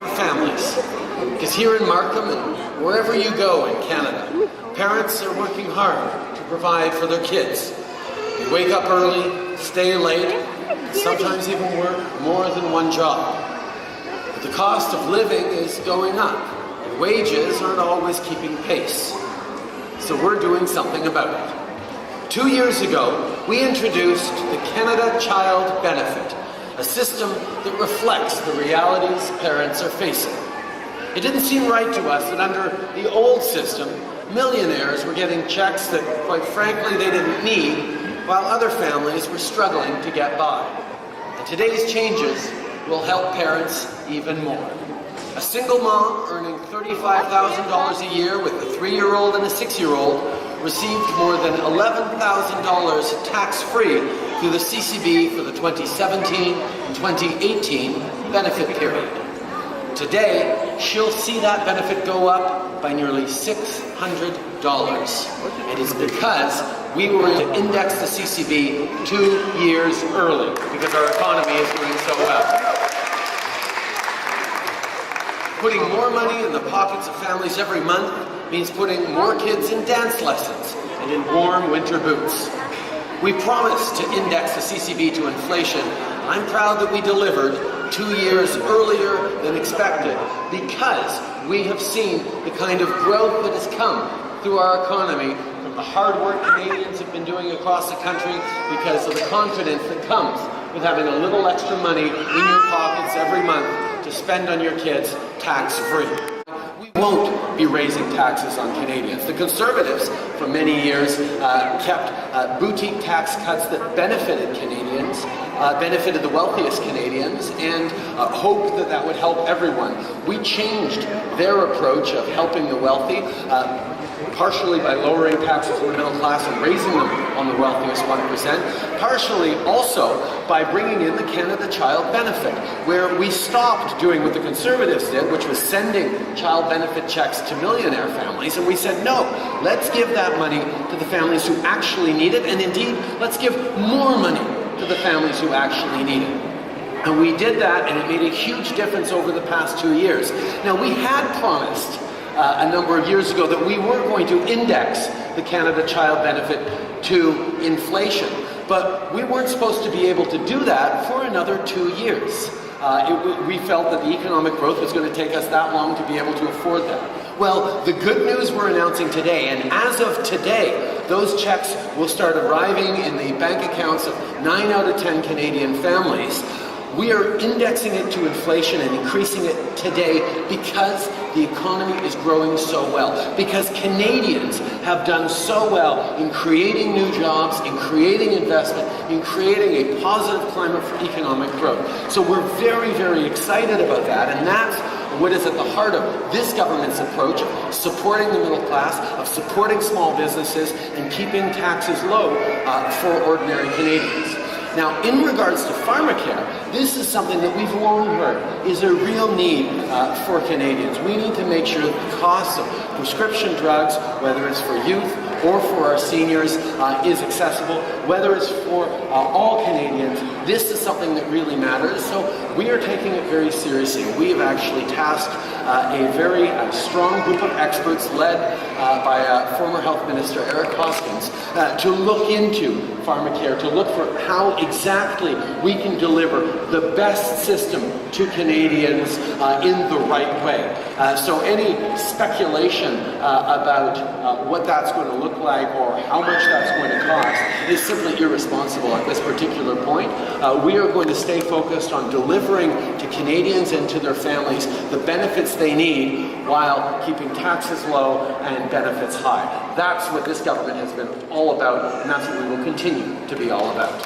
Families, because here in Markham and wherever you go in Canada, parents are working hard to provide for their kids. They wake up early, stay late, sometimes even work more than one job. But the cost of living is going up, and wages aren't always keeping pace. So we're doing something about it. 2 years ago, we introduced the Canada Child Benefit, a system that reflects the realities parents are facing. It didn't seem right to us that under the old system, millionaires were getting checks that, quite frankly, they didn't need, while other families were struggling to get by. And today's changes will help parents even more. A single mom earning $35,000 a year with a 3-year-old and a 6-year-old received more than $11,000 tax-free through the CCB for the 2017 and 2018 benefit period. Today, she'll see that benefit go up by nearly $600. It is because we were to index the CCB 2 years early, because our economy is doing so well. Putting more money in the pockets of families every month means putting more kids in dance lessons and in warm winter boots. We promised to index the CCB to inflation. I'm proud that we delivered 2 years earlier than expected, because we have seen the kind of growth that has come through our economy from the hard work Canadians have been doing across the country, because of the confidence that comes with having a little extra money in your pockets every month to spend on your kids tax-free. We won't be raising taxes on Canadians. The Conservatives, for many years, kept boutique tax cuts that benefited Canadians, benefited the wealthiest Canadians, and hoped that that would help everyone. We changed their approach of helping the wealthy, partially by lowering taxes on the middle class and raising them on the wealthiest 1%, partially also by bringing in the Canada Child Benefit, where we stopped doing what the Conservatives did, which was sending child benefit checks to millionaire families, and we said, no, let's give that money to the families who actually need it, and indeed, let's give more money to the families who actually need it. And we did that, and it made a huge difference over the past 2 years. Now, we had promised a number of years ago that we were going to index the Canada Child Benefit to inflation, but we weren't supposed to be able to do that for another 2 years. We felt that the economic growth was going to take us that long to be able to afford that. Well, the good news we're announcing today, and as of today, those checks will start arriving in the bank accounts of 9 out of 10 Canadian families. We are indexing it to inflation and increasing it today because the economy is growing so well, because Canadians have done so well in creating new jobs, in creating investment, in creating a positive climate for economic growth. So we're very, very excited about that, and that's what is at the heart of this government's approach of supporting the middle class, of supporting small businesses, and keeping taxes low for ordinary Canadians. Now, in regards to pharmacare, this is something that we've long heard is a real need for Canadians. We need to make sure that the cost of prescription drugs, whether it's for youth or for our seniors, is accessible, whether it's for all Canadians. This is something that really matters, so we are taking it very seriously. We have actually tasked a very strong group of experts led by former Health Minister Eric Hoskins to look into pharmacare, to look for how exactly we can deliver the best system to Canadians in the right way. So any speculation about what that's going to look like or how much that's going to cost is simply irresponsible at this particular point. We are going to stay focused on delivering to Canadians and to their families the benefits they need while keeping taxes low and benefits high. That's what this government has been all about, and that's what we will continue to be all about.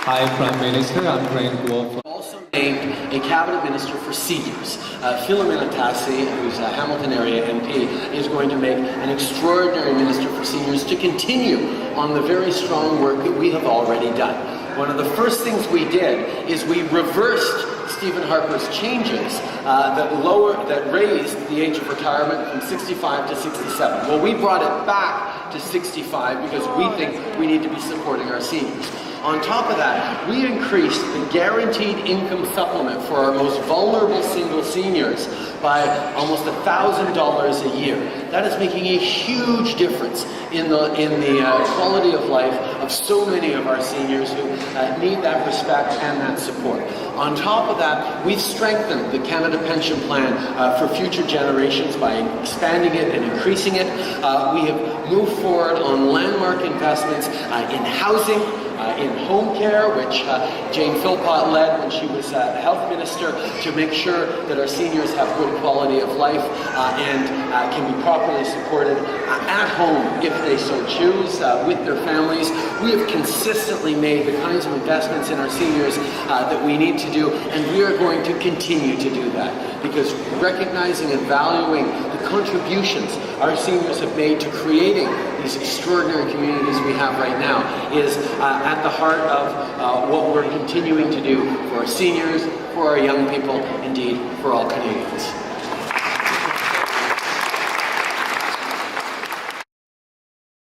Hi, Prime Minister. I'm Brian Guo. Also named a cabinet minister for seniors. Philomena Tassi, who's a Hamilton area MP, is going to make an extraordinary minister for seniors to continue on the very strong work that we have already done. One of the first things we did is we reversed Stephen Harper's changes that raised the age of retirement from 65 to 67. Well, we brought it back to 65 because we think we need to be supporting our seniors. On top of that, we increased the guaranteed income supplement for our most vulnerable single seniors by almost $1,000 a year. That is making a huge difference in the quality of life of so many of our seniors who need that respect and that support. On top of that, we've strengthened the Canada Pension Plan for future generations by expanding it and increasing it. We have moved forward on landmark investments in housing, in home care, which Jane Philpott led when she was health minister, to make sure that our seniors have good quality of life and can be properly supported at home if they so choose with their families. We have consistently made the kinds of investments in our seniors that we need to do, and we are going to continue to do that, because recognizing and valuing the contributions our seniors have made to creating these extraordinary communities we have right now is at the heart of what we're continuing to do for our seniors, for our young people, indeed for all Canadians.